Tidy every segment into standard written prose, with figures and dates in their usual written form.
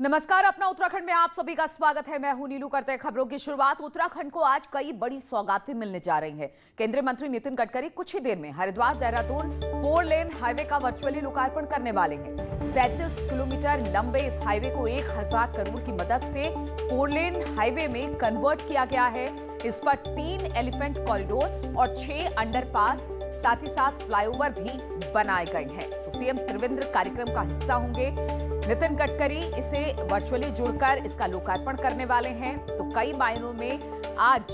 नमस्कार, अपना उत्तराखंड में आप सभी का स्वागत है। मैं हूं नीलू। करते हैं खबरों की शुरुआत। उत्तराखंड को आज कई बड़ी सौगातें मिलने जा रही हैं। केंद्रीय मंत्री नितिन गडकरी कुछ ही देर में हरिद्वार देहरादून 4 लेन हाईवे का वर्चुअली लोकार्पण करने वाले हैं। 37 किलोमीटर लंबे इस हाईवे को 1000 करोड़ की मदद से 4 लेन हाईवे में कन्वर्ट किया गया है। इस पर 3 एलिफेंट कॉरिडोर और 6 अंडरपास, साथ ही साथ फ्लाईओवर भी बनाए गए हैं। तो सीएम त्रिवेंद्र कार्यक्रम का हिस्सा होंगे। नितिन गडकरी इसे वर्चुअली जुड़कर इसका लोकार्पण करने वाले हैं। तो कई मायनों में आज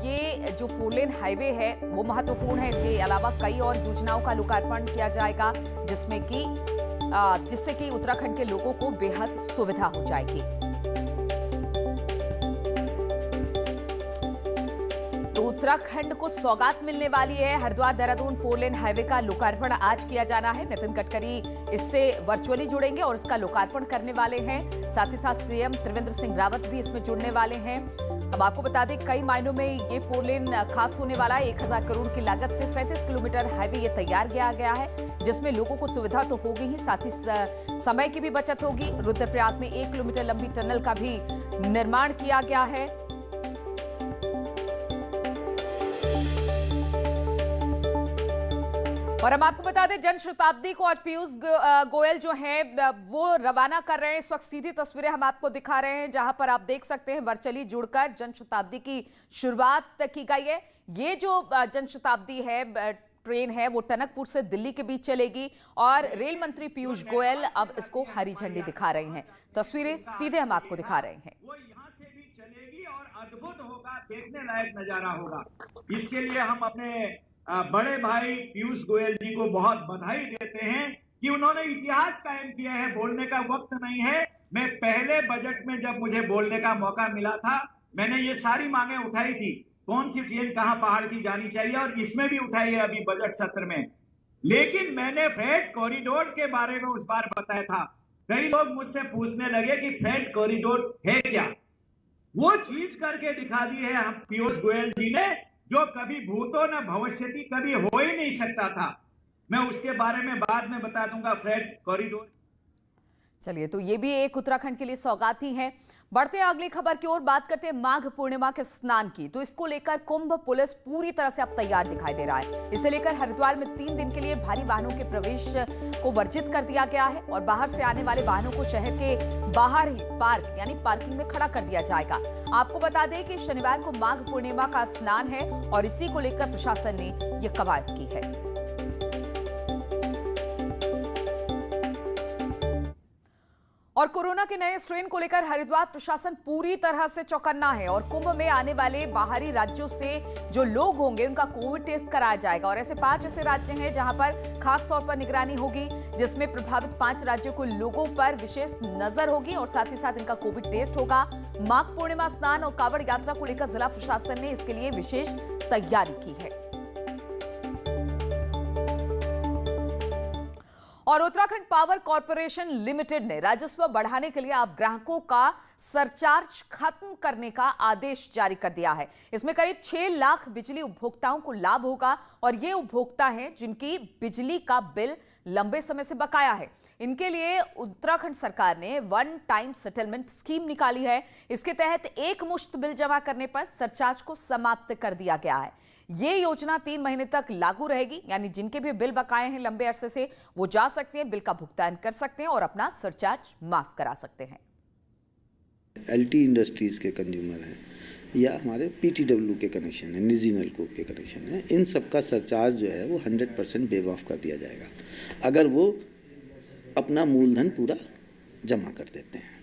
ये जो 4 लेन हाईवे है वो महत्वपूर्ण है। इसके अलावा कई और योजनाओं का लोकार्पण किया जाएगा जिससे कि उत्तराखंड के लोगों को बेहद सुविधा हो जाएगी। तो उत्तराखंड को सौगात मिलने वाली है। हरिद्वार देहरादून 4 लेन हाईवे का लोकार्पण आज किया जाना है। नितिन गडकरी इससे वर्चुअली जुड़ेंगे और इसका लोकार्पण करने वाले हैं। साथ ही साथ सीएम त्रिवेंद्र सिंह रावत भी इसमें जुड़ने वाले हैं। अब आपको बता दें, कई मायनों में ये 4 लेन खास होने वाला है। 1000 करोड़ की लागत से 37 किलोमीटर हाईवे ये तैयार किया गया है, जिसमें लोगों को सुविधा तो होगी ही, साथ ही समय की भी बचत होगी। रुद्रप्रयाग में 1 किलोमीटर लंबी टनल का भी निर्माण किया गया है। और हम आपको बता दें, जन शताब्दी को आज पीयूष गोयल जो है वो रवाना कर रहे हैं। इस वक्त सीधी तस्वीरें हम आपको दिखा रहे हैं, जहां पर आप देख सकते हैं वर्चुअली जुड़कर जन शताब्दी की शुरुआत की गई है। ये जो जन शताब्दी है ट्रेन है वो टनकपुर से दिल्ली के बीच चलेगी और रेल मंत्री पीयूष गोयल अब इसको हरी झंडी दिखा रहे हैं। तस्वीरें सीधे हम आपको दिखा रहे हैं। वो यहाँ से भी चलेगी और अद्भुत होगा, देखने लायक नजारा होगा। इसके लिए हम अपने बड़े भाई पीयूष गोयल जी को बहुत बधाई देते हैं कि उन्होंने इतिहास कायम किया है। बोलने का वक्त नहीं है। मैं पहले बजट में जब मुझे बोलने का मौका मिला था, मैंने ये सारी मांगे उठाई थी, कौन सी ट्रेन कहां पहाड़ की जानी चाहिए, और इसमें भी उठाई है अभी बजट सत्र में। लेकिन मैंने फ्रेट कॉरिडोर के बारे में उस बार बताया था। कई लोग मुझसे पूछने लगे कि फ्रेट कॉरिडोर है क्या। वो चीज करके दिखा दी है हम पीयूष गोयल जी ने, जो कभी भूतो न भविष्यति कभी हो ही नहीं सकता था। मैं उसके बारे में बाद में बता दूंगा, फ्रेट कॉरिडोर। चलिए, तो ये भी एक उत्तराखंड के लिए सौगात ही है। बढ़ते हैं अगली खबर की ओर। बात करते हैं माघ पूर्णिमा के स्नान की। तो इसको लेकर कुंभ पुलिस पूरी तरह से अब तैयार दिखाई दे रहा है। इसे लेकर हरिद्वार में 3 दिन के लिए भारी वाहनों के प्रवेश को वर्जित कर दिया गया है और बाहर से आने वाले वाहनों को शहर के बाहर ही पार्किंग में खड़ा कर दिया जाएगा। आपको बता दें कि शनिवार को माघ पूर्णिमा का स्नान है और इसी को लेकर प्रशासन ने यह कवायद की है। और कोरोना के नए स्ट्रेन को लेकर हरिद्वार प्रशासन पूरी तरह से चौकन्ना है और कुंभ में आने वाले बाहरी राज्यों से जो लोग होंगे उनका कोविड टेस्ट कराया जाएगा। और ऐसे 5 ऐसे राज्य हैं जहां पर खास तौर पर निगरानी होगी, जिसमें प्रभावित 5 राज्यों को लोगों पर विशेष नजर होगी और साथ ही साथ इनका कोविड टेस्ट होगा। माघ पूर्णिमा स्नान और कांवड़ यात्रा को लेकर जिला प्रशासन ने इसके लिए विशेष तैयारी की है। और उत्तराखंड पावर कॉर्पोरेशन लिमिटेड ने राजस्व बढ़ाने के लिए अब ग्राहकों का सरचार्ज खत्म करने का आदेश जारी कर दिया है। इसमें करीब 6 लाख बिजली उपभोक्ताओं को लाभ होगा और ये उपभोक्ता हैं जिनकी बिजली का बिल लंबे समय से बकाया है। इनके लिए उत्तराखंड सरकार ने वन टाइम सेटलमेंट स्कीम निकाली है। इसके तहत एक मुश्त बिल जमा करने पर सरचार्ज को समाप्त कर दिया गया है। ये योजना 3 महीने तक लागू रहेगी, यानी जिनके भी बिल बकाए हैं लंबे अरसे से वो जा सकते हैं, बिल का भुगतान कर सकते हैं और अपना सरचार्ज माफ करा सकते हैं। एलटी इंडस्ट्रीज के कंज्यूमर हैं या हमारे पीटीडब्ल्यू के कनेक्शन है, निजी नलकूप के कनेक्शन है, इन सब का सरचार्ज जो है वो 100% वेव ऑफ कर दिया जाएगा अगर वो अपना मूलधन पूरा जमा कर देते हैं।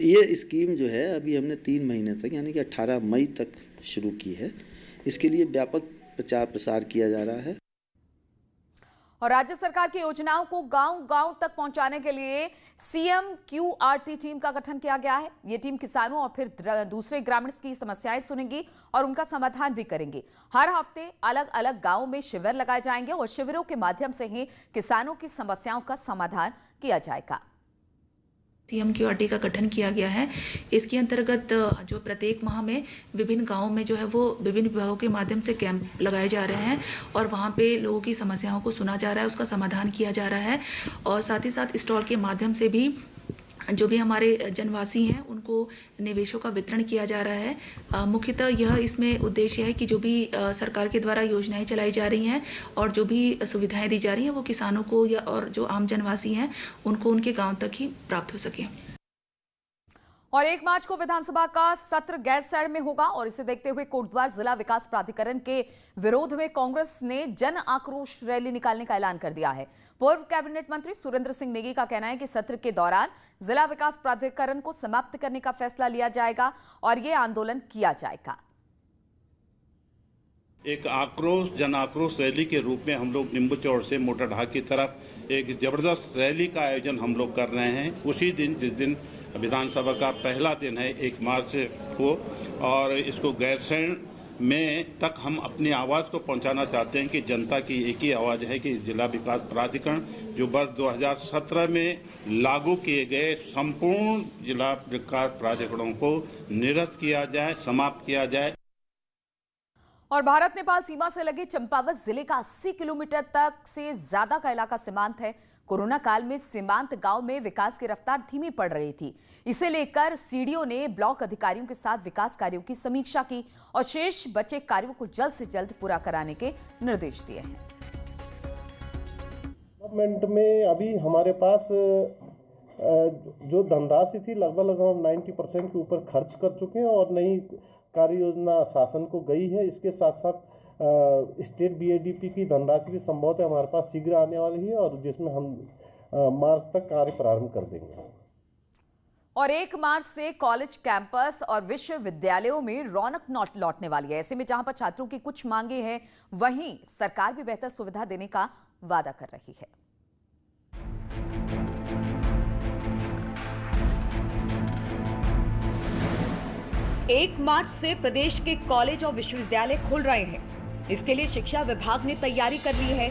ये स्कीम जो है अभी हमने 3 महीने तक यानी कि 18 मई तक शुरू की है। इसके लिए व्यापक प्रचार प्रसार किया जा रहा है। और राज्य सरकार की योजनाओं को गांव-गांव तक पहुंचाने के लिए सीएम क्यूआरटी टीम का गठन किया गया है। ये टीम किसानों और फिर दूसरे ग्रामीण की समस्याएं सुनेंगी और उनका समाधान भी करेंगी। हर हफ्ते अलग-अलग गांवों में शिविर लगाए जाएंगे और शिविरों के माध्यम से ही किसानों की समस्याओं का समाधान किया जाएगा। सीएम क्यूआरटी का गठन किया गया है। इसके अंतर्गत जो प्रत्येक माह में विभिन्न गांवों में जो है वो विभिन्न विभागों के माध्यम से कैंप लगाए जा रहे हैं और वहां पे लोगों की समस्याओं को सुना जा रहा है, उसका समाधान किया जा रहा है और साथ ही साथ स्टॉल के माध्यम से भी जो भी हमारे जनवासी हैं उनको निवेशों का वितरण किया जा रहा है। मुख्यतः यह इसमें उद्देश्य है कि जो भी सरकार के द्वारा योजनाएं चलाई जा रही हैं और जो भी सुविधाएं दी जा रही हैं वो किसानों को या और जो आम जनवासी हैं उनको उनके गांव तक ही प्राप्त हो सके। और 1 मार्च को विधानसभा का सत्र गैरसैंण में होगा और इसे देखते हुए कोटद्वार जिला विकास प्राधिकरण के विरोध में कांग्रेस ने जन आक्रोश रैली निकालने का ऐलान कर दिया है। पूर्व कैबिनेट मंत्री सुरेंद्र सिंह नेगी का कहना है कि सत्र के दौरान जिला विकास प्राधिकरण को समाप्त करने का फैसला लिया जाएगा और यह आंदोलन किया जाएगा। एक जन आक्रोश रैली के रूप में हम लोग निम्बू चौड़ से मोटरढाक की तरफ एक जबरदस्त रैली का आयोजन हम लोग कर रहे हैं। उसी दिन जिस दिन विधानसभा का पहला दिन है 1 मार्च को, और इसको गैरसैंण में तक हम अपनी आवाज़ को पहुंचाना चाहते हैं कि जनता की एक ही आवाज़ है कि जिला विकास प्राधिकरण जो वर्ष 2017 में लागू किए गए संपूर्ण जिला विकास प्राधिकरणों को निरस्त किया जाए, समाप्त किया जाए। और भारत नेपाल सीमा से लगे चंपावत जिले का 80 किलोमीटर तक से ज्यादा का इलाका सीमांत है। कोरोना काल में सीमांत गांव में विकास की रफ्तार धीमी पड़ रही थी। इसे लेकर सीडीओ ने ब्लॉक अधिकारियों के साथ विकास कार्यों की समीक्षा की और शेष बचे कार्यों को जल्द से जल्द पूरा कराने के निर्देश दिए हैं। गवर्नमेंट में अभी हमारे पास जो धनराशि थी लगभग हम 90% के ऊपर खर्च कर चुके हैं और नई कार्य योजना शासन को गई है। इसके साथ साथ स्टेट बीएडीपी की धनराशि भी संभवतः हमारे पास शीघ्र आने वाली है और जिसमें हम मार्च तक कार्य प्रारंभ कर देंगे। और 1 मार्च से कॉलेज कैंपस और विश्वविद्यालयों में रौनक लौटने वाली है। ऐसे में जहां पर छात्रों की कुछ मांगे हैं, वहीं सरकार भी बेहतर सुविधा देने का वादा कर रही है। 1 मार्च से प्रदेश के कॉलेज और विश्वविद्यालय खुल रहे हैं। इसके लिए शिक्षा विभाग ने तैयारी कर ली है।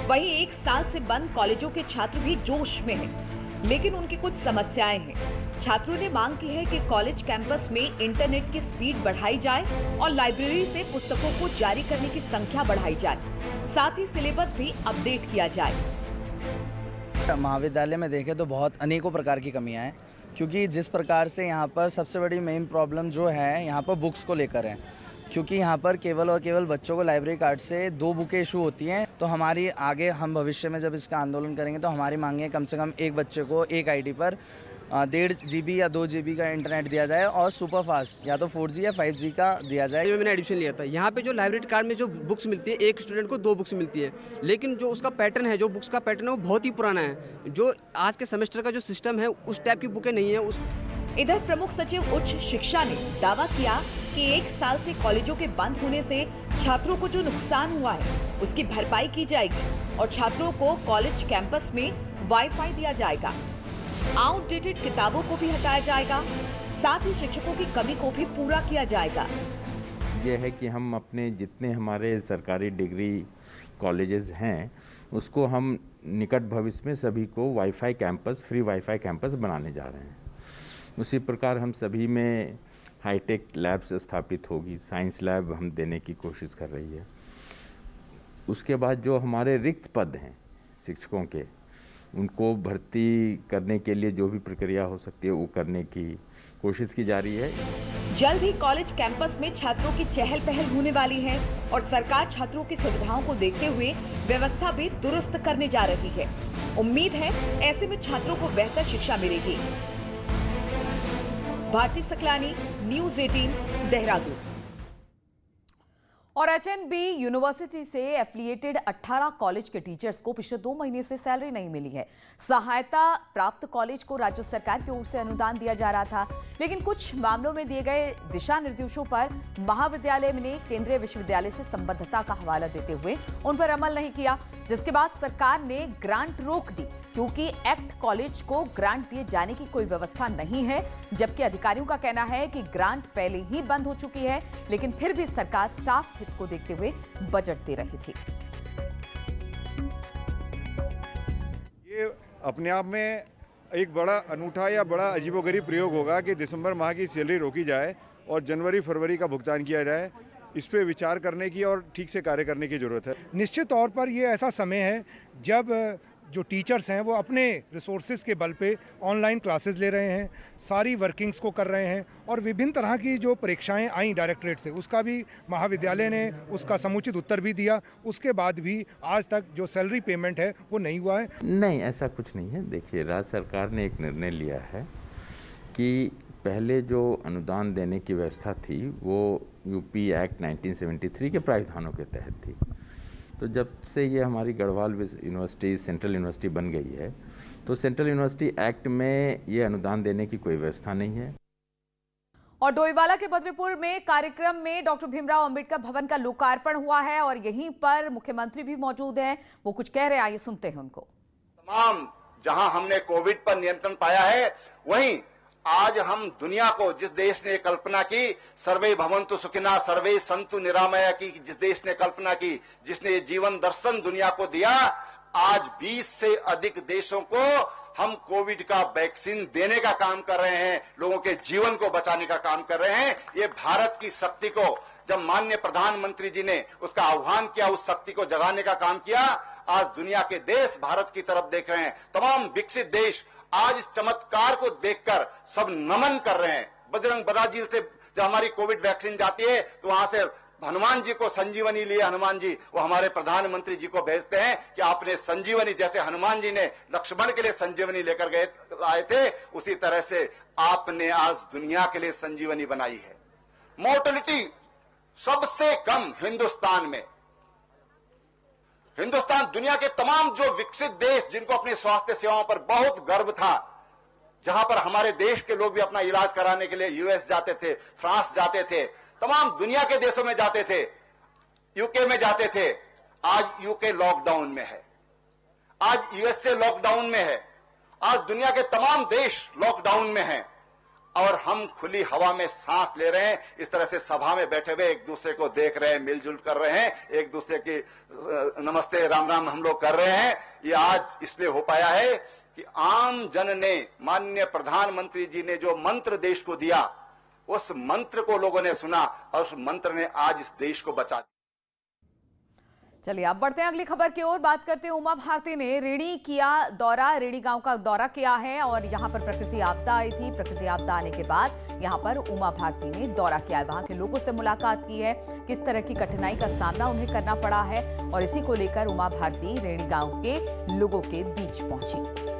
वहीं 1 साल से बंद कॉलेजों के छात्र भी जोश में हैं, लेकिन उनकी कुछ समस्याएं हैं। छात्रों ने मांग की है कि कॉलेज कैंपस में इंटरनेट की स्पीड बढ़ाई जाए और लाइब्रेरी से पुस्तकों को जारी करने की संख्या बढ़ाई जाए, साथ ही सिलेबस भी अपडेट किया जाए। महाविद्यालय में देखें तो बहुत अनेकों प्रकार की कमियां हैं, क्योंकि जिस प्रकार से यहाँ पर सबसे बड़ी मेन प्रॉब्लम जो है यहाँ पर बुक्स को लेकर है, क्योंकि यहाँ पर केवल और केवल बच्चों को लाइब्रेरी कार्ड से 2 बुकें इशू होती हैं। तो हमारी आगे हम भविष्य में जब इसका आंदोलन करेंगे तो हमारी मांगे कम से कम एक बच्चे को एक आईडी पर 1.5 GB या 2 GB का इंटरनेट दिया जाए और सुपर फास्ट या तो 4G या 5G का दिया जाए। मैंने एडमिशन लिया था, यहाँ पे जो लाइब्रेरी कार्ड में जो बुक्स मिलती है, एक स्टूडेंट को 2 बुक्स मिलती है, लेकिन जो उसका पैटर्न है, जो बुक्स का पैटर्न है वो बहुत ही पुराना है। जो आज के सेमेस्टर का जो सिस्टम है उस टाइप की बुकें नहीं है। इधर प्रमुख सचिव उच्च शिक्षा ने दावा किया कि 1 साल से कॉलेजों के बंद होने से छात्रों को जो नुकसान हुआ है उसकी भरपाई की जाएगी और छात्रों को कॉलेज कैंपस में वाईफाई दिया जाएगा। आउटडेटेड किताबों को भी हटाया जाएगा, साथ ही शिक्षकों की कमी को भी पूरा किया जाएगा। यह है कि हम अपने जितने हमारे सरकारी डिग्री कॉलेजेस हैं उसको हम निकट भविष्य में सभी को wifi campus, free wifi campus बनाने जा रहे हैं। उसी प्रकार हम सभी में हाईटेक लैब्स स्थापित होगी, साइंस लैब हम देने की कोशिश कर रही है। उसके बाद जो हमारे रिक्त पद हैं शिक्षकों के, उनको भर्ती करने के लिए जो भी प्रक्रिया हो सकती है वो करने की कोशिश की जा रही है। जल्द ही कॉलेज कैंपस में छात्रों की चहल पहल होने वाली है और सरकार छात्रों की सुविधाओं को देखते हुए व्यवस्था भी दुरुस्त करने जा रही है। उम्मीद है ऐसे में छात्रों को बेहतर शिक्षा मिलेगी। भारती सकलानी, न्यूज़ 18, देहरादून। और HNB यूनिवर्सिटी से एफिलिएटेड 18 कॉलेज के टीचर्स को पिछले 2 महीने से सैलरी नहीं मिली है। सहायता प्राप्त कॉलेज को राज्य सरकार की ओर से अनुदान दिया जा रहा था, लेकिन कुछ मामलों में दिए गए दिशा निर्देशों पर महाविद्यालय ने केंद्रीय विश्वविद्यालय से संबद्धता का हवाला देते हुए उन पर अमल नहीं किया, जिसके बाद सरकार ने ग्रांट रोक दी, क्योंकि एक्ट कॉलेज को ग्रांट दिए जाने की कोई व्यवस्था नहीं है। जबकि अधिकारियों का कहना है कि ग्रांट पहले ही बंद हो चुकी है, लेकिन फिर भी सरकार स्टाफ हित को देखते हुए बजट दे रही थी। ये अपने आप में एक बड़ा अनूठा या बड़ा अजीबोगरीब प्रयोग होगा कि दिसंबर माह की सैलरी रोकी जाए और जनवरी फरवरी का भुगतान किया जाए। इस पे विचार करने की और ठीक से कार्य करने की जरूरत है। निश्चित तौर पर ये ऐसा समय है जब जो टीचर्स हैं वो अपने रिसोर्सेज के बल पे ऑनलाइन क्लासेस ले रहे हैं, सारी वर्किंग्स को कर रहे हैं और विभिन्न तरह की जो परीक्षाएं आई डायरेक्टरेट से उसका भी महाविद्यालय ने उसका समुचित उत्तर भी दिया। उसके बाद भी आज तक जो सैलरी पेमेंट है वो नहीं हुआ है। नहीं, ऐसा कुछ नहीं है। देखिए, राज्य सरकार ने एक निर्णय लिया है कि पहले जो अनुदान देने की व्यवस्था थी वो यूपी एक्ट 1973 के प्रावधानों के तहत थी। तो जब से ये हमारी गढ़वाल यूनिवर्सिटी सेंट्रल यूनिवर्सिटी बन गई है तो सेंट्रल यूनिवर्सिटी एक्ट में ये अनुदान देने की कोई व्यवस्था नहीं है। और डोईवाला के बद्रीपुर में कार्यक्रम में डॉक्टर भीमराव अंबेडकर भवन का लोकार्पण हुआ है और यहीं पर मुख्यमंत्री भी मौजूद हैं। वो कुछ कह रहे हैं, आइए सुनते हैं उनको। तमाम जहां हमने कोविड पर नियंत्रण पाया है, वहीं आज हम दुनिया को, जिस देश ने कल्पना की सर्वे भवन्तु सुखिनः सर्वे सन्तु निरामया की, जिस देश ने कल्पना की, जिसने जीवन दर्शन दुनिया को दिया, आज 20 से अधिक देशों को हम कोविड का वैक्सीन देने का काम कर रहे हैं, लोगों के जीवन को बचाने का काम कर रहे हैं। ये भारत की शक्ति को, जब माननीय प्रधानमंत्री जी ने उसका आह्वान किया, उस शक्ति को जगाने का काम किया। आज दुनिया के देश भारत की तरफ देख रहे हैं। तमाम विकसित देश आज इस चमत्कार को देखकर सब नमन कर रहे हैं। बजरंग ब्राजील से जब हमारी कोविड वैक्सीन जाती है तो वहां से हनुमान जी को संजीवनी लिए हनुमान जी वो हमारे प्रधानमंत्री जी को भेजते हैं कि आपने संजीवनी, जैसे हनुमान जी ने लक्ष्मण के लिए संजीवनी लेकर गए आए थे, उसी तरह से आपने आज दुनिया के लिए संजीवनी बनाई है। मोर्टेलिटी सबसे कम हिंदुस्तान में। हिंदुस्तान दुनिया के तमाम जो विकसित देश जिनको अपनी स्वास्थ्य सेवाओं पर बहुत गर्व था, जहां पर हमारे देश के लोग भी अपना इलाज कराने के लिए यूएस जाते थे, फ्रांस जाते थे, तमाम दुनिया के देशों में जाते थे, यूके में जाते थे। आज यूके लॉकडाउन में है, आज यूएसए लॉकडाउन में है, आज दुनिया के तमाम देश लॉकडाउन में हैं और हम खुली हवा में सांस ले रहे हैं। इस तरह से सभा में बैठे हुए एक दूसरे को देख रहे हैं, मिलजुल कर रहे हैं, एक दूसरे की नमस्ते राम राम हम लोग कर रहे हैं। ये आज इसलिए हो पाया है कि आम जन ने, माननीय प्रधानमंत्री जी ने जो मंत्र देश को दिया, उस मंत्र को लोगों ने सुना और उस मंत्र ने आज इस देश को बचा दिया। चलिए अब बढ़ते हैं अगली खबर की ओर। बात करते हैं, उमा भारती ने रेणी किया दौरा, रेणी गांव का दौरा किया है और यहां पर प्रकृति आपदा आई थी। प्रकृति आपदा आने के बाद यहां पर उमा भारती ने दौरा किया है, वहां के लोगों से मुलाकात की है, किस तरह की कठिनाई का सामना उन्हें करना पड़ा है और इसी को लेकर उमा भारती रेणी गांव के लोगों के बीच पहुंची।